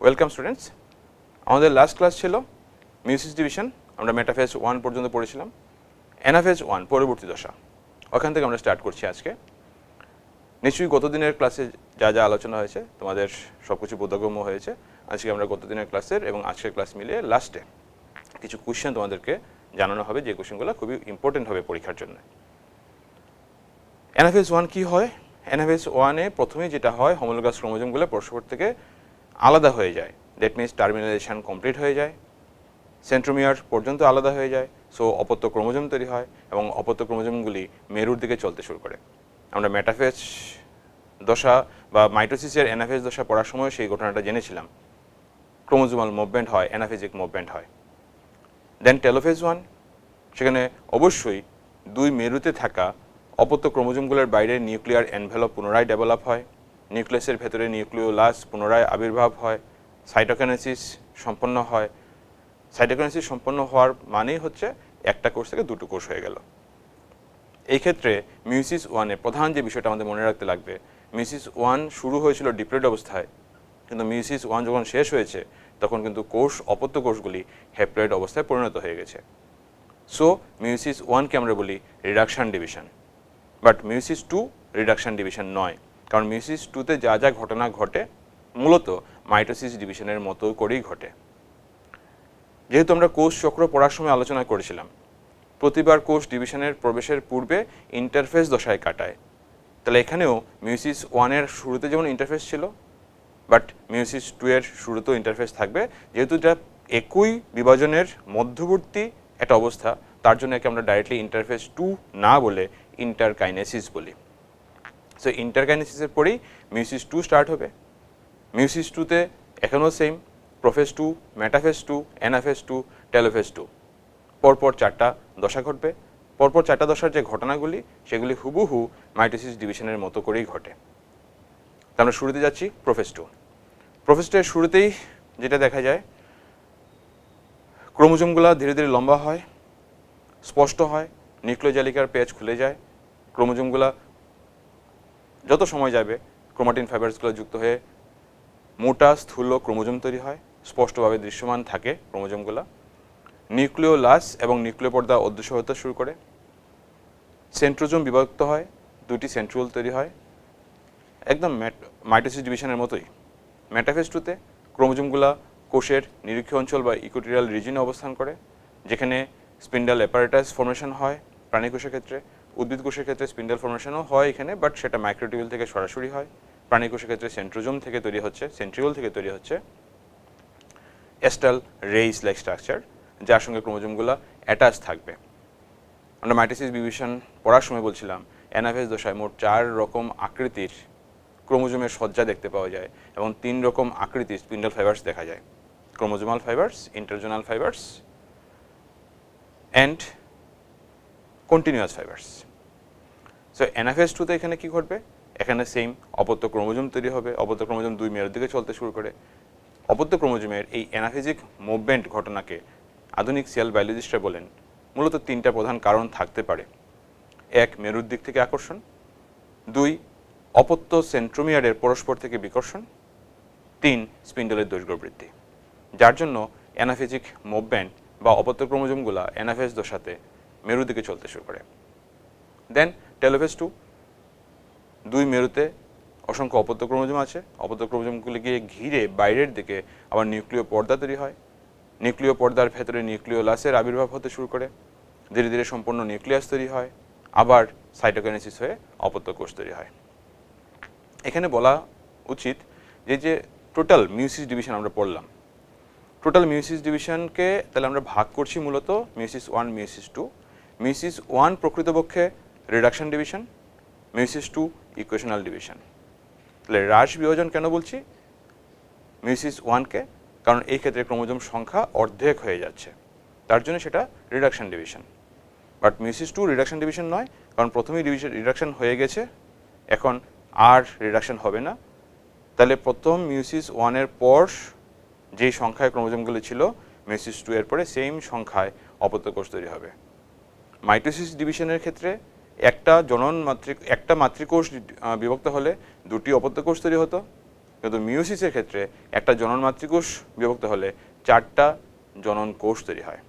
Welcome students, আমাদের last class ছিল meiosis division. আমরা মেটাফেজ 1 পর্যন্ত পড়েছিলাম। অ্যানাফেজ 1 পরবর্তী দশা, ওখান থেকে আমরা স্টার্ট করছি আজকে। নিশ্চয়ই গত দিনের ক্লাসে যা যা আলোচনা হয়েছে তোমাদের সব কিছু বোধগম্য হয়েছে। আজকে আমরা গত দিনের ক্লাসের এবং আজকের ক্লাস মিলিয়ে লাস্টে কিছু কোশ্চেন তোমাদেরকে জানানো হবে, যে কোশ্চেনগুলো খুবই ইম্পর্টেন্ট হবে পরীক্ষার জন্য। অ্যানাফেজ 1 কী হয়? অ্যানাফেজ 1-এ প্রথমেই যেটা হয়, হোমোলোগাস ক্রোমোজোমগুলো পরস্পর থেকে আলাদা হয়ে যায়। দ্যাট মিনস টার্মিনালাইজেশন কমপ্লিট হয়ে যায়, সেন্ট্রোমিয়ার পর্যন্ত আলাদা হয়ে যায়। সো অপত্য ক্রোমোজোম তৈরি হয় এবং অপত্য ক্রোমোজোমগুলি মেরুর দিকে চলতে শুরু করে। আমরা মেটাফেজ দশা বা মাইটোসিসের অ্যানাফেজ দশা পড়ার সময় সেই ঘটনাটা জেনেছিলাম। ক্রোমোজোমাল মুভমেন্ট হয়, অ্যানাফেজিক মুভমেন্ট হয়। দেন টেলোফেজ 1, সেখানে অবশ্যই দুই মেরুতে থাকা অপত্য ক্রোমোজোমগুলোর বাইরে নিউক্লিয়ার এনভেলপ পুনরায় ডেভেলপ হয়, নিউক্লিয়াসের ভেতরে নিউক্লিওলাস পুনরায় আবির্ভাব হয়, সাইটোকাইনেসিস সম্পন্ন হয়। সাইটোকাইনেসিস সম্পন্ন হওয়ার মানেই হচ্ছে একটা কোষ থেকে দুটো কোষ হয়ে গেল। এই ক্ষেত্রে মিউসিস 1-এ প্রধান যে বিষয়টা আমাদের মনে রাখতে লাগবে, মিউসিস 1 শুরু হয়েছিল ডিপ্লয়েড অবস্থায়, কিন্তু মিউসিস 1 যখন শেষ হয়েছে তখন কিন্তু অপত্য কোষগুলি হ্যাপ্লয়েড অবস্থায় পরিণত হয়ে গেছে। সো মিউসিস 1-কে আমরা বলি reduction division, but meiosis 2 reduction division নয়, কারণ মিউসিস 2-তে যা যা ঘটনা ঘটে মূলত মাইটোসিস ডিভিশনের মতো করেই ঘটে। যেহেতু আমরা কোষ চক্র পড়ার সময় আলোচনা করেছিলাম, প্রতিবার কোষ ডিভিশনের প্রবেশের পূর্বে ইন্টারফেস দশায় কাটায়, তাহলে এখানেও মিউসিস 1-এর শুরুতে যেমন ইন্টারফেস ছিল, বাট মিউসিস 2-এর শুরুতেও ইন্টারফেস থাকবে। যেহেতু এটা একই বিভাজনের মধ্যবর্তী একটা অবস্থা, তার জন্য একে আমরা ডাইরেক্টলি ইন্টারফেস 2 না বলে ইন্টারকাইনেসিস বলি। সো ইন্টারকাইনেসিসের পরেই মিউসিস 2 স্টার্ট হবে। মিউসিস 2-তে এখনও same prophase 2, metaphase 2, anaphase 2, telophase 2, পরপর 4টা দশা ঘটবে। পরপর 4টা দশার যে ঘটনাগুলি সেগুলি হুবহু মাইটোসিস ডিভিশনের মতো করেই ঘটে। তা আমরা শুরুতে যাচ্ছি প্রোফেজ 2। প্রোফেজ 2-এর শুরুতেই যেটা দেখা যায়, ক্রোমোজোমগুলো ধীরে ধীরে লম্বা হয়, স্পষ্ট হয়, নিউক্লিওজালিকার পেজ খুলে যায়। ক্রোমোজোমগুলো যত সময় যাবে ক্রোমাটিন ফাইবারসগুলো যুক্ত হয়ে মোটা স্থূল ক্রোমোজোম তৈরি হয়, স্পষ্টভাবে দৃশ্যমান থাকে ক্রোমোজোমগুলো। নিউক্লিওলাস এবং নিউক্লিয় পর্দা অদৃশ্য হতে শুরু করে। সেন্ট্রোজোম বিভক্ত হয়, 2টি সেন্ট্রিওল তৈরি হয়, একদম মাইটোসিস ডিভিশনের মতোই। মেটাফেজ 2-তে ক্রোমোজোমগুলো কোষের নিরীক্ষ অঞ্চল বা ইকুটোরিয়াল রিজিয়নে অবস্থান করে, যেখানে স্পিন্ডাল অ্যাপারেটাস ফর্মেশন হয় প্রাণী কোষের ক্ষেত্রে। উদ্ভিদ কোষের ক্ষেত্রে স্পিন্ডাল ফর্মেশনও হয় এখানে, বাট সেটা মাইক্রোটিউবুল থেকে সরাসরি হয়। প্রাণী কোষের ক্ষেত্রে সেন্ট্রোজোম থেকে তৈরি হচ্ছে, সেন্ট্রিওল থেকে তৈরি হচ্ছে এস্টাল রেইস লাইক স্ট্রাকচার, যার সঙ্গে ক্রোমোজোমগুলো অ্যাটাচ থাকবে। আমরা মাইটোসিস ডিভিশন পড়ার সময় বলছিলাম, অ্যানাফেজ দশায় মোট 4 রকম আকৃতির ক্রোমোজোমের সজ্জা দেখতে পাওয়া যায় এবং 3 রকম আকৃতির স্পিন্ডাল ফাইবার্স দেখা যায়: chromosomal fibres, interzonal fibres and continuous fibres. So anaphase 2-তে এখানে কি ঘটবে? এখানে সেম অপত্য ক্রোমোজোম তৈরি হবে। অপত্য ক্রোমোজোম দুই মেরুর দিকে চলতে শুরু করে। অপত্য ক্রোমোজোমের এই অ্যানাফেজিক মুভমেন্ট ঘটনাকে আধুনিক সেল বায়োলজিস্টরা বলেন মূলত 3টা প্রধান কারণ থাকতে পারে। 1, মেরুর দিক থেকে আকর্ষণ; 2, অপত্য সেন্ট্রোমিয়ারের পরস্পর থেকে বিকর্ষণ; 3, স্পিন্ডলের দৈর্ঘ্য বৃদ্ধি, যার জন্য অ্যানাফেজিক মুভমেন্ট বা অপত্য ক্রোমোজোমগুলো অ্যানাফেজ দশাতে মেরুর দিকে চলতে শুরু করে। দেন টেলোফেজ 2, দুই মেরুতে অসংখ্য অপত্য ক্রোমোজোম আছে। অপত্য ক্রোমোজোমগুলিকে ঘিরে বাইরের দিকে আবার নিউক্লিয় পর্দা তৈরি হয়। নিউক্লিয় পর্দার ভেতরে নিউক্লিওলাসের আবির্ভাব হতে শুরু করে, ধীরে ধীরে সম্পূর্ণ নিউক্লিয়াস তৈরি হয়, আবার সাইটোকাইনেসিস হয়ে অপত্য কোষ তৈরি হয়। এখানে বলা উচিত যে টোটাল মিউসিস ডিভিশন আমরা পড়লাম, টোটাল মিউসিস ডিভিশনকে তাহলে আমরা ভাগ করছি মূলত মিউসিস 1, মিউসিস 2। মিউসিস 1 প্রকৃতপক্ষে reduction division, meiosis 2 equational division. তাহলে হ্রাস বিভাজন কেন বলছি মিউসিস 1-কে? কারণ এই ক্ষেত্রে ক্রোমোজোম সংখ্যা অর্ধেক হয়ে যাচ্ছে, তার জন্য সেটা reduction division. But meiosis 2 reduction division নয়, কারণ প্রথমেই রিডাকশন হয়ে গেছে, এখন আর রিডাকশন হবে না। তাহলে প্রথম মিউসিস 1-এর পর যেই সংখ্যায় ক্রোমোজোমগুলো ছিল, মিউসিস 2-এর পরে সেম সংখ্যায় অপত্য কোষ তৈরি হবে। মাইটোসিস ডিভিশনের ক্ষেত্রে একটা মাতৃকোষ বিভক্ত হলে 2টি অপত্য কোষ তৈরি হতো, কিন্তু মিওসিসের ক্ষেত্রে একটা জনন মাতৃকোষ বিভক্ত হলে 4টা জনন কোষ তৈরি হয়।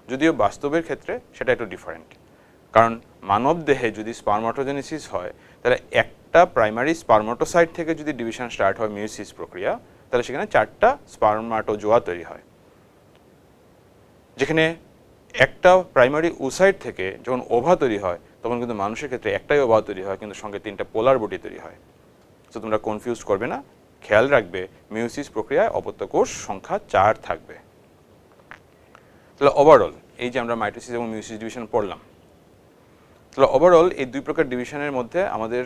যদিও বাস্তবের ক্ষেত্রে সেটা একটু ডিফারেন্ট, কারণ মানব দেহে যদি স্পারমাটোজেনেসিস হয় তাহলে একটা প্রাইমারি স্পারমাটোসাইট থেকে যদি ডিভিশন স্টার্ট হয় মিওসিস প্রক্রিয়া, তাহলে সেখানে 4টা স্পারমাটোজোয়া তৈরি হয়। যেখানে একটা প্রাইমারি ওসাইট থেকে যখন ওভা তৈরি হয় তখন কিন্তু মানুষের ক্ষেত্রে একটাই ওভা তৈরি হয়, কিন্তু সঙ্গে 3টা পোলার বডি তৈরি হয়। তো তোমরা কনফিউজ করবে না, খেয়াল রাখবে মিওসিস প্রক্রিয়ায় অপত্য কোষ সংখ্যা 4 থাকবে। তাহলে ওভারঅল এই যে আমরা মাইটোসিস এবং মিওসিস ডিভিশন পড়লাম, তাহলে ওভারঅল এই 2 প্রকার ডিভিশনের মধ্যে আমাদের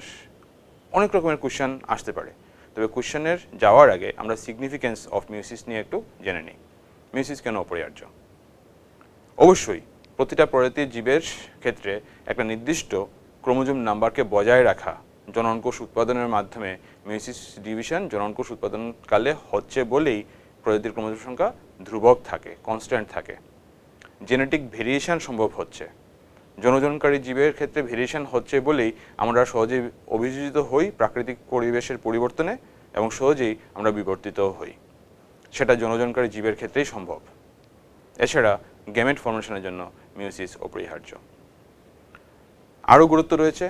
অনেক রকমের কোয়েশ্চেন আসতে পারে। তবে কোয়েশ্চেনের যাওয়ার আগে আমরা সিগনিফিকেন্স অফ মিওসিস নিয়ে একটু জেনে নিই। মিওসিস কেন অপরিহার্য? অবশ্যই প্রতিটা প্রজাতির জীবের ক্ষেত্রে একটা নির্দিষ্ট ক্রোমোজোম নাম্বারকে বজায় রাখা জননকোষ উৎপাদনের মাধ্যমে মিওসিস ডিভিশন জননকোষ উৎপাদনকালে হচ্ছে বলেই প্রজাতির ক্রোমোজোম সংখ্যা ধ্রুবক থাকে, কনস্ট্যান্ট থাকে। জেনেটিক ভেরিয়েশন সম্ভব হচ্ছে, জনজননকারী জীবের ক্ষেত্রে ভেরিয়েশন হচ্ছে বলেই আমরা সহজেই অভিযোজিত হই প্রাকৃতিক পরিবেশের পরিবর্তনে এবং সহজেই আমরা বিবর্তিত হই। সেটা জনজননকারী জীবের ক্ষেত্রেই সম্ভব। এছাড়া গ্যামেট ফর্মেশনের জন্য মিওসিস অপরিহার্য। আরও গুরুত্ব রয়েছে,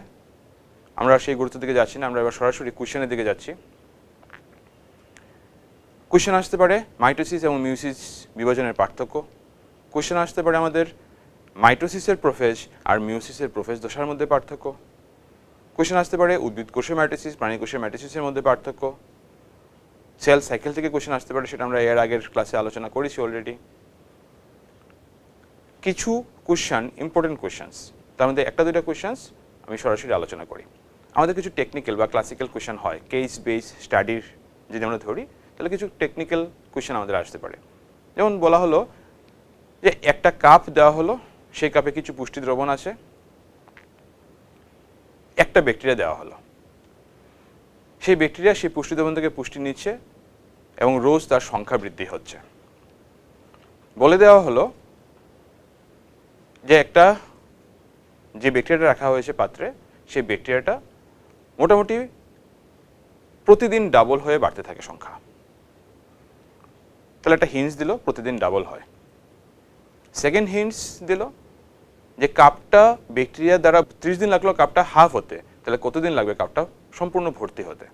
আমরা সেই গুরুত্বের দিকে যাচ্ছি না, আমরা এবার সরাসরি কোয়েশ্চেনের দিকে যাচ্ছি। কোয়েশ্চেন আসতে পারে মাইটোসিস এবং মিওসিস বিভাজনের পার্থক্য। কোয়েশ্চেন আসতে পারে আমাদের মাইটোসিসের প্রোফেজ আর মিওসিসের প্রোফেজ দশার মধ্যে পার্থক্য। কোয়েশ্চেন আসতে পারে উদ্ভিদ কোষের মাইটোসিস প্রাণী কোষের মাইটোসিসের মধ্যে পার্থক্য। সেল সাইকেল থেকে কোয়েশ্চেন আসতে পারে, সেটা আমরা এর আগের ক্লাসে আলোচনা করেছি অলরেডি। কিছু কোয়েশ্চেন ইম্পর্টেন্ট কোয়েশ্চেন্স, তার মধ্যে 1-2টা কোয়েশ্চেন্স আমি সরাসরি আলোচনা করি। আমাদের কিছু টেকনিক্যাল বা ক্লাসিক্যাল কোয়েশ্চেন হয়, কেস বেস স্টাডির যদি আমরা ধরি তাহলে কিছু টেকনিক্যাল কোয়েশ্চেন আমাদের আসতে পারে। যেমন বলা হলো যে একটা কাপ দেওয়া হলো, সেই কাপে কিছু পুষ্টি দ্রবণ আছে, একটা ব্যাকটেরিয়া দেওয়া হলো, সেই ব্যাকটেরিয়া সেই পুষ্টি দ্রবণ থেকে পুষ্টি নিচ্ছে এবং রোজ তার সংখ্যা বৃদ্ধি হচ্ছে। বলে দেওয়া হলো যে যে ব্যাকটেরিয়াটা রাখা হয়েছে পাত্রে, সেই ব্যাকটেরিয়াটা মোটামুটি প্রতিদিন ডাবল হয়ে বাড়তে থাকে সংখ্যা। তাহলে একটা হিন্টস দিল প্রতিদিন ডাবল হয়। সেকেন্ড হিন্টস দিল যে কাপটা ব্যাকটেরিয়া দ্বারা 30 দিন লাগলো কাপটা হাফ হতে, তাহলে কতদিন লাগবে কাপটা সম্পূর্ণ ভর্তি হতে?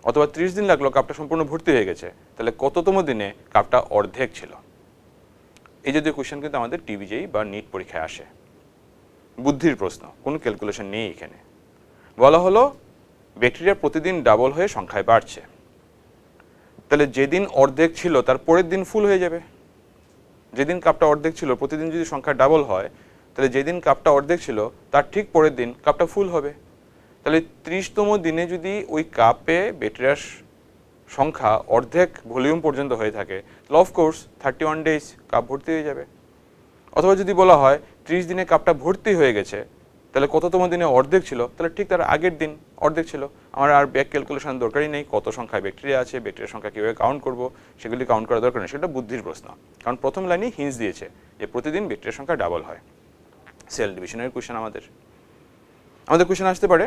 অথবা 30 দিন লাগলো কাপটা সম্পূর্ণ ভর্তি হয়ে গেছে, তাহলে কততম দিনে কাপটা অর্ধেক ছিল? এই জাতীয় কোয়েশ্চেন কিন্তু আমাদের টিবিজেই বা নিট পরীক্ষায় আসে। বুদ্ধির প্রশ্ন, কোনো ক্যালকুলেশন নেই এখানে। বলা হলো ব্যাকটেরিয়া প্রতিদিন ডাবল হয়ে সংখ্যায় বাড়ছে, তাহলে যেদিন অর্ধেক ছিল তার পরের দিন ফুল হয়ে যাবে। যেদিন কাপটা অর্ধেক ছিল, প্রতিদিন যদি সংখ্যা ডাবল হয়, তাহলে যেদিন কাপটা অর্ধেক ছিল তার ঠিক পরের দিন কাপটা ফুল হবে। তাহলে 30তম দিনে যদি ওই কাপে ব্যাকটেরিয়ার সংখ্যা অর্ধেক ভলিউম পর্যন্ত হয়ে থাকে, তাহলে অফকোর্স 31 ডেজ কাপ ভর্তি হয়ে যাবে। অথবা যদি বলা হয় 30 দিনে কাপটা ভর্তি হয়ে গেছে, তাহলে কততম দিনে অর্ধেক ছিল, তাহলে ঠিক তার আগের দিন অর্ধেক ছিল। আমার আর ব্যাক ক্যালকুলেশন দরকারই নেই, কত সংখ্যায় ব্যাকটেরিয়া আছে, ব্যাকটেরিয়ার সংখ্যা কীভাবে কাউন্ট করব, সেগুলি কাউন্ট করা দরকার নেই। সেটা বুদ্ধির প্রশ্ন, কারণ প্রথম লাইনেই হিন্টস দিয়েছে যে প্রতিদিন ব্যাকটেরিয়ার সংখ্যা ডাবল হয়। সেল ডিভিশনের কোয়েশ্চেন আমাদের কোয়েশ্চেন আসতে পারে।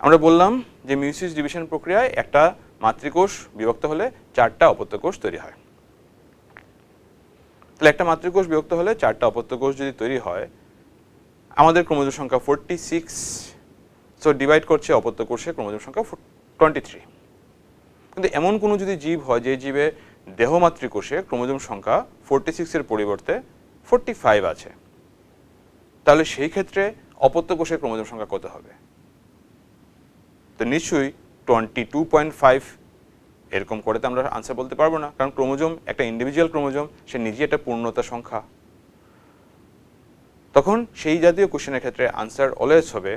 আমরা বললাম যে মিওসিস ডিভিশন প্রক্রিয়ায় একটা মাতৃকোষ বিভক্ত হলে 4টা অপত্য কোষ তৈরি হয়। তাহলে একটা মাতৃকোষ বিভক্ত হলে 4টা অপত্য কোষ যদি তৈরি হয়, আমাদের ক্রোমোজোম সংখ্যা 46, সো ডিভাইড করছে অপত্য কোষে ক্রোমোজোম সংখ্যা 23। কিন্তু এমন কোনো যদি জীব হয় যে জীবে দেহ মাতৃকোষে ক্রোমোজোম সংখ্যা 46-এর পরিবর্তে 45 আছে, তাহলে সেই ক্ষেত্রে অপত্য কোষের ক্রোমোজোম সংখ্যা কত হবে? তো নিশ্চয়ই 22.5 এরকম করে তো আমরা আনসার বলতে পারবো না, কারণ ক্রোমোজোম একটা ইন্ডিভিজুয়াল ক্রোমোজোম, সে নিজে একটা পূর্ণতা সংখ্যা। তখন সেই জাতীয় কোশ্চেনের ক্ষেত্রে আনসার অলওয়েজ হবে,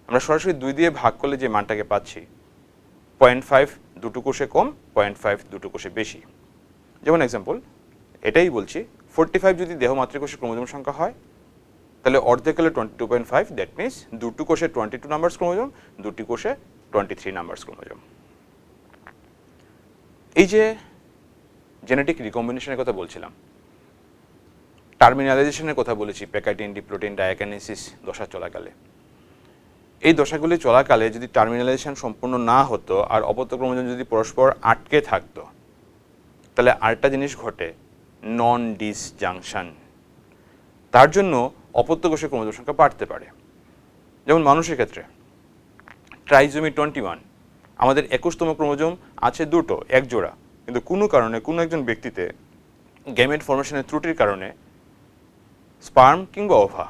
আমরা সরাসরি 2 দিয়ে ভাগ করলে যে মানটাকে পাচ্ছি, 0.5 দুটো কোষে কম, 0.5 দুটো কোষে বেশি। যেমন এক্সাম্পল এটাই বলছি, 45 যদি দেহ মাতৃকোষের ক্রোমোজোম সংখ্যা হয়, তাহলে অর্ধেক হলে 22.5, দ্যাট মিনস দুটো কোষে 22 নাম্বারস ক্রোমোজোম, দুটি কোষে 23 নাম্বারস ক্রোমোজোম। এই যে জেনেটিক রিকম্বিনেশনের কথা বলছিলাম, টার্মিনালাইজেশনের কথা বলেছি, প্যাকাইটিন ডিপ্লোটিন ডায়াকাইনেসিস দশা চলাকালে। এই দশাগুলি চলাকালে যদি টার্মিনালাইজেশন সম্পূর্ণ না হতো আর অপত্য ক্রোমোজোম যদি পরস্পর আটকে থাকতো, তাহলে আরেকটা জিনিস ঘটে, নন ডিসজাংশন। তার জন্য অপত্য কোষের ক্রোমোজোম সংখ্যা বাড়তে পারে। যেমন মানুষের ক্ষেত্রে ট্রাইজোমি 21, আমাদের 21তম ক্রোমোজোম আছে দুটো, এক জোড়া, কিন্তু কোনো কারণে কোনো একজন ব্যক্তিতে গ্যামেট ফর্মেশনের ত্রুটির কারণে স্পার্ম কিংবা ওভা,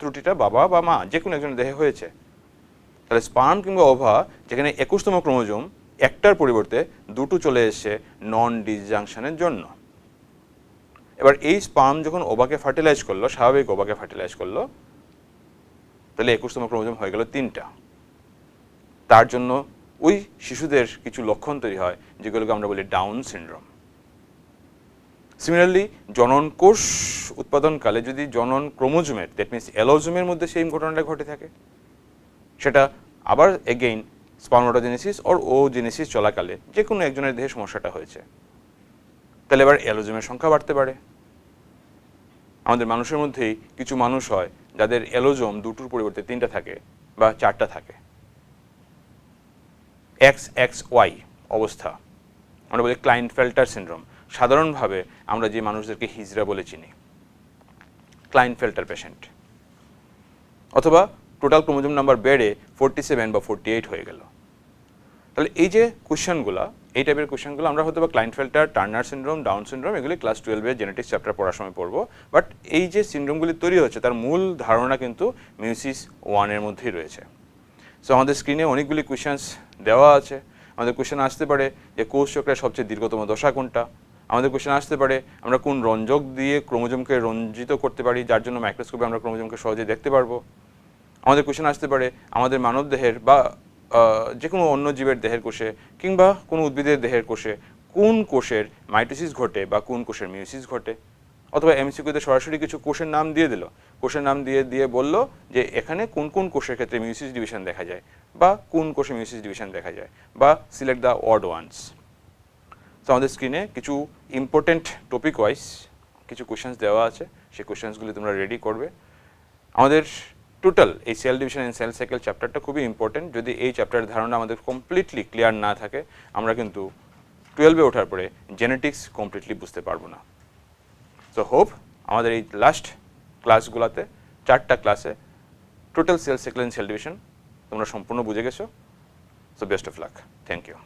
ত্রুটিটা বাবা বা মা যে কোনো একজনের দেহে হয়েছে, তাহলে স্পার্ম কিংবা ওভা যেখানে 21তম ক্রোমোজোম একটার পরিবর্তে দুটো চলে এসছে নন ডিসজাংশনের জন্য। এবার এই স্পার্ম যখন ওভাকে ফার্টিলাইজ করলো, স্বাভাবিক ওভাকে ফার্টিলাইজ করলো, তাহলে 21তম ক্রোমোজোম হয়ে গেল 3টা। তার জন্য ওই শিশুদের কিছু লক্ষণ তৈরি হয় যেগুলোকে আমরা বলি ডাউন সিনড্রোম। সিমিলারলি জনন কোষ উৎপাদনকালে যদি জনন ক্রোমোজোমের, দ্যাট মিনস অ্যালোজোমের মধ্যে সেই ঘটনাটা ঘটে থাকে, সেটা আবার এগেইন স্পার্মাটোজেনেসিস অর ওজেনেসিস চলাকালে যে কোনো একজনের দেহে সমস্যাটা হয়েছে, তাহলে এবার অ্যালোজোমের সংখ্যা বাড়তে পারে। আমাদের মানুষের মধ্যেই কিছু মানুষ হয় যাদের অ্যালোজোম দুটোর পরিবর্তে 3টা থাকে বা 4টা থাকে, XXY অবস্থা, আমরা বলি ক্লাইনফেল্টার সিনড্রোম। সাধারণভাবে আমরা যে মানুষদেরকে হিজড়া বলে চিনি, ক্লাইনফেল্টার পেশেন্ট। অথবা টোটাল ক্রোমোজোম নাম্বার বেড়ে 47 বা 48 হয়ে গেল। তাহলে এই যে কোয়েশ্চেনগুলো, এই টাইপের কোয়েশ্চেনগুলো আমরা হয়তো বা ক্লাইনফেল্টার, টার্নার সিনড্রোম, ডাউন সিনড্রোম এগুলি ক্লাস 12-এর জেনেটিক্স চ্যাপ্টার পড়ার সময় পড়বো। বাট এই যে সিনড্রোমগুলি তৈরি হচ্ছে তার মূল ধারণা কিন্তু মিউসিস 1-এর মধ্যেই রয়েছে। সো আমাদের স্ক্রিনে অনেকগুলি কোয়েশ্চেন্স দেওয়া আছে। আমাদের কোয়েশ্চেন আসতে পারে যে কোষ চক্রের সবচেয়ে দীর্ঘতম দশা কোনটা। আমাদের কোয়েশ্চেন আসতে পারে আমরা কোন রঞ্জক দিয়ে ক্রোমোজোমকে রঞ্জিত করতে পারি যার জন্য মাইক্রোস্কোপে আমরা ক্রোমোজোমকে সহজে দেখতে পারবো। আমাদের কোয়েশ্চেন আসতে পারে আমাদের মানব দেহের বা যে কোনো অন্য জীবের দেহের কোষে কিংবা কোনো উদ্ভিদের দেহের কোষে কোন কোষের মাইটোসিস ঘটে বা কোন কোষের মিউসিস ঘটে। অথবা এমসিকিউতে সরাসরি কিছু কোষের নাম দিয়ে দিল, কোষের নাম দিয়ে বলল যে এখানে কোন কোন কোষের ক্ষেত্রে মিউসিস ডিভিশন দেখা যায় বা কোন কোষে মিউসিস ডিভিশন দেখা যায়, বা সিলেক্ট দ্য অড ওয়ান্স। তো আমাদের স্ক্রিনে কিছু ইম্পর্টেন্ট টপিক ওয়াইজ কিছু কোয়েশ্চেন্স দেওয়া আছে, সেই কোয়েশ্চেন্সগুলি তোমরা রেডি করবে। আমাদের টোটাল এই cell division and cell cycle চ্যাপ্টারটা খুবই ইম্পর্টেন্ট। যদি এই চ্যাপ্টারের ধারণা আমাদের কমপ্লিটলি ক্লিয়ার না থাকে, আমরা কিন্তু 12-এ ওঠার পরে জেনেটিক্স কমপ্লিটলি বুঝতে পারবো না। সো হোপ আমাদের এই লাস্ট ক্লাসগুলোতে 4টা ক্লাসে total cell cycle and cell division তোমরা সম্পূর্ণ বুঝে গেছো। So best of luck, thank you.